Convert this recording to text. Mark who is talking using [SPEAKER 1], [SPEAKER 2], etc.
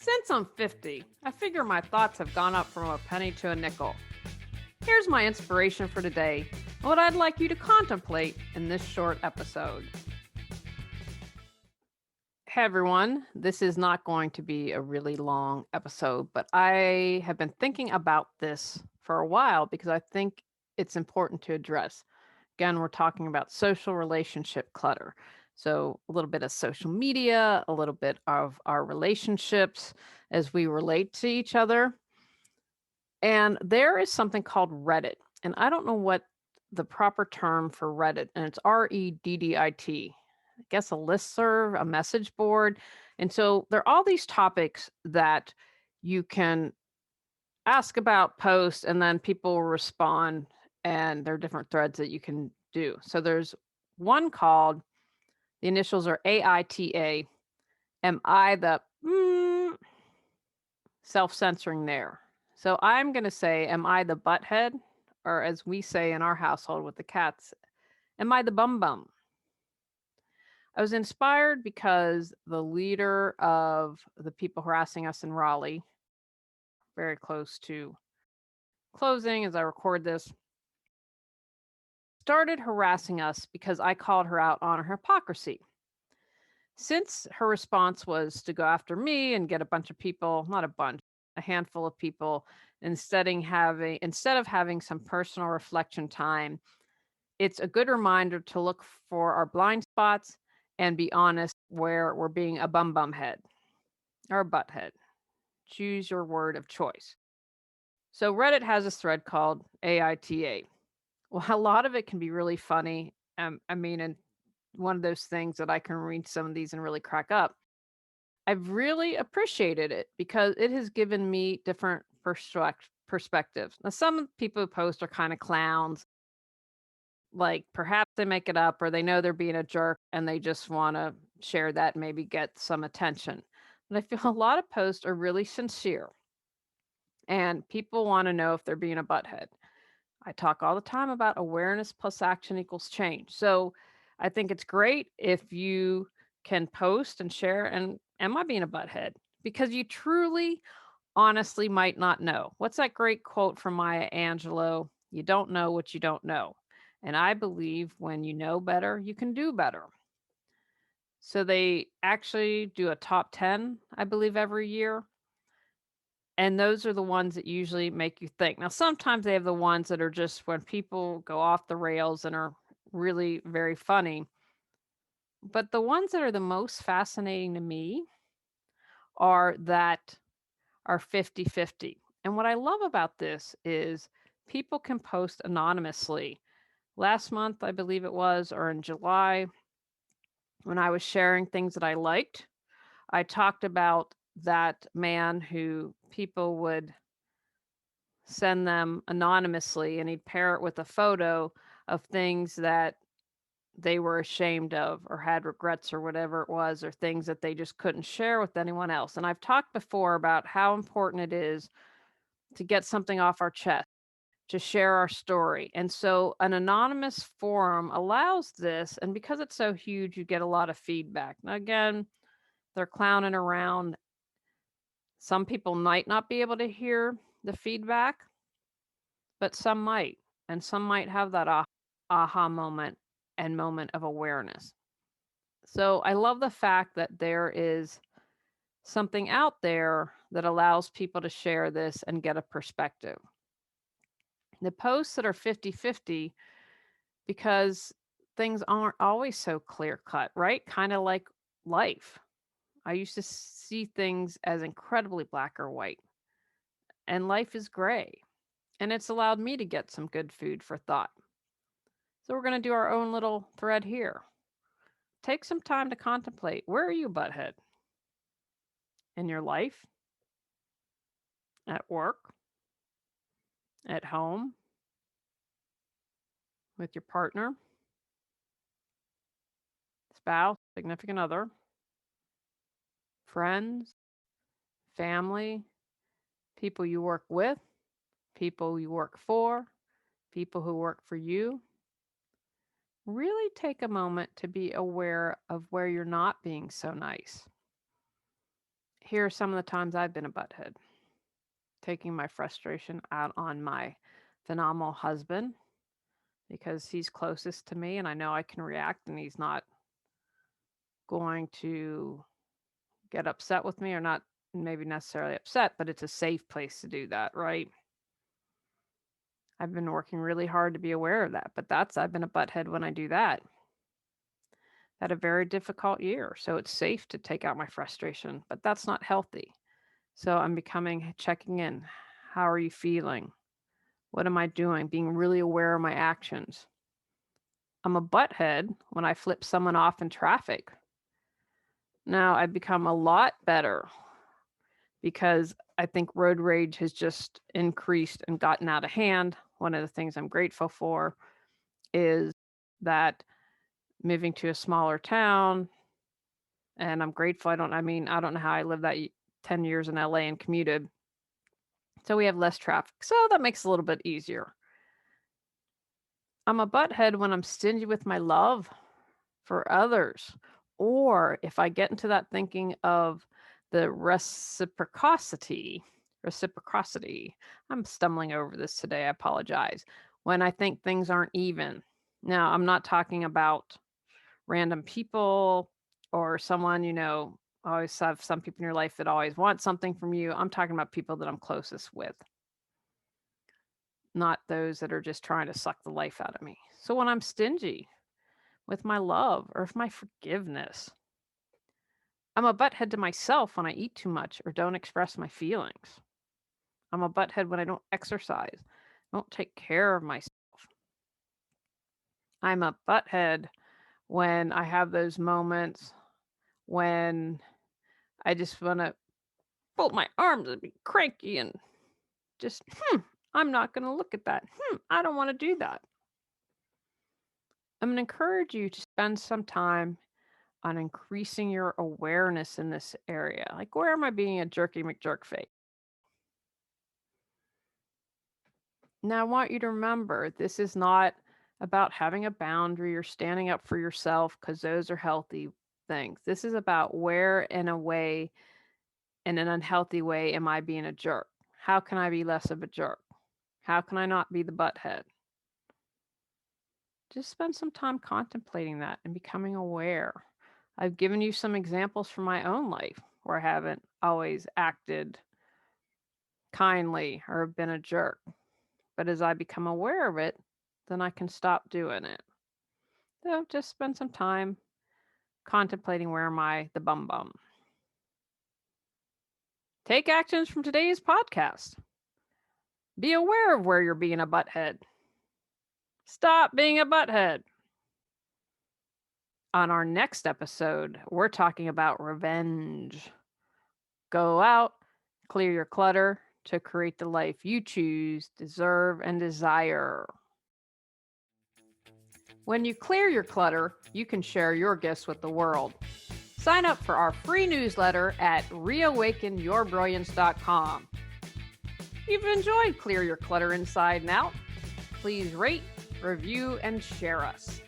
[SPEAKER 1] Since I'm 50, I figure my thoughts have gone up from a penny to a nickel. Here's my inspiration for today and what I'd like you to contemplate in this short episode. Hey everyone, this is not going to be a really long episode, but I have been thinking about this for a while because I think it's important to address. Again, we're talking about social relationship clutter. So, a little bit of social media, a little bit of our relationships as we relate to each other. And there is something called Reddit. And I don't know what the proper term for Reddit, and it's Reddit. I guess a listserv, a message board. And so there are all these topics that you can ask about, post, and then people will respond, and there are different threads that you can do. So there's one called, the initials are AITA. Am I the self-censoring there? So I'm going to say, am I the butthead? Or as we say in our household with the cats, am I the bum bum? I was inspired because the leader of the people harassing us in Raleigh, very close to closing as I record this, started harassing us because I called her out on her hypocrisy. Since her response was to go after me and get a bunch of people, not a bunch, a handful of people, instead of having some personal reflection time, it's a good reminder to look for our blind spots and be honest where we're being a bum head or a butthead. Choose your word of choice. So Reddit has a thread called AITA. Well, a lot of it can be really funny. And one of those things that I can read some of these and really crack up. I've really appreciated it because it has given me different perspectives. Now, some people who post are kind of clowns. Like perhaps they make it up or they know they're being a jerk and they just want to share that and maybe get some attention. But I feel a lot of posts are really sincere and people want to know if they're being a butthead. I talk all the time about awareness plus action equals change. So I think it's great if you can post and share. And am I being a butthead? Because you truly, honestly might not know. What's that great quote from Maya Angelou? You don't know what you don't know. And I believe when you know better, you can do better. So they actually do a top 10, I believe, every year. And those are the ones that usually make you think. Now, sometimes they have the ones that are just when people go off the rails and are really very funny. But the ones that are the most fascinating to me are that are 50-50. And what I love about this is people can post anonymously. Last month, I believe it was, or in July, when I was sharing things that I liked, I talked about that man who people would send them anonymously and he'd pair it with a photo of things that they were ashamed of or had regrets or whatever it was, or things that they just couldn't share with anyone else. And I've talked before about how important it is to get something off our chest, to share our story. And so an anonymous forum allows this. And because it's so huge, you get a lot of feedback. Now, again, they're clowning around. Some people might not be able to hear the feedback, but some might. And some might have that aha moment and moment of awareness. So I love the fact that there is something out there that allows people to share this and get a perspective. The posts that are 50-50, because things aren't always so clear cut, right? Kind of like life. I used to see things as incredibly black or white, and life is gray. And it's allowed me to get some good food for thought. So we're going to do our own little thread here. Take some time to contemplate. Where are you, butthead? In your life? At work? At home? With your partner? Spouse? Significant other? Friends? Family? People you work with? People you work for? People who work for you? Really take a moment to be aware of where you're not being so nice. Here are some of the times I've been a butthead, taking my frustration out on my phenomenal husband because he's closest to me and I know I can react and he's not going to get upset with me, or not maybe necessarily upset, but it's a safe place to do that, right? I've been working really hard to be aware of that, but I've been a butthead when I do that. Had a very difficult year, so it's safe to take out my frustration, but that's not healthy. So I'm checking in. How are you feeling? What am I doing? Being really aware of my actions. I'm a butthead when I flip someone off in traffic. Now I've become a lot better because I think road rage has just increased and gotten out of hand. One of the things I'm grateful for is that moving to a smaller town, and I'm grateful. I don't know how I lived that 10 years in LA and commuted. So we have less traffic. So that makes it a little bit easier. I'm a butthead when I'm stingy with my love for others, or if I get into that thinking of the reciprocity. I'm stumbling over this today. I apologize. When I think things aren't even. Now, I'm not talking about random people or someone, always have some people in your life that always want something from you. I'm talking about people that I'm closest with, not those that are just trying to suck the life out of me. So when I'm stingy with my love or my forgiveness, I'm a butthead to myself when I eat too much or don't express my feelings. I'm a butthead when I don't exercise, don't take care of myself. I'm a butthead when I have those moments when I just want to fold my arms and be cranky and just, I'm not going to look at that. I don't want to do that. I'm going to encourage you to spend some time on increasing your awareness in this area. Like, where am I being a jerky McJerk fake? Now, I want you to remember this is not about having a boundary or standing up for yourself, because those are healthy things. This is about where in an unhealthy way, am I being a jerk? How can I be less of a jerk? How can I not be the butthead? Just spend some time contemplating that and becoming aware. I've given you some examples from my own life where I haven't always acted kindly or have been a jerk. But as I become aware of it, then I can stop doing it. So just spend some time contemplating, where am I the bum bum? Take actions from today's podcast. Be aware of where you're being a butthead. Stop being a butthead. On our next episode, we're talking about revenge. Go out, clear your clutter to create the life you choose, deserve, and desire. When you clear your clutter, you can share your gifts with the world. Sign up for our free newsletter at reawakenyourbrilliance.com. If you've enjoyed Clear Your Clutter Inside and Out, please rate, review, and share us.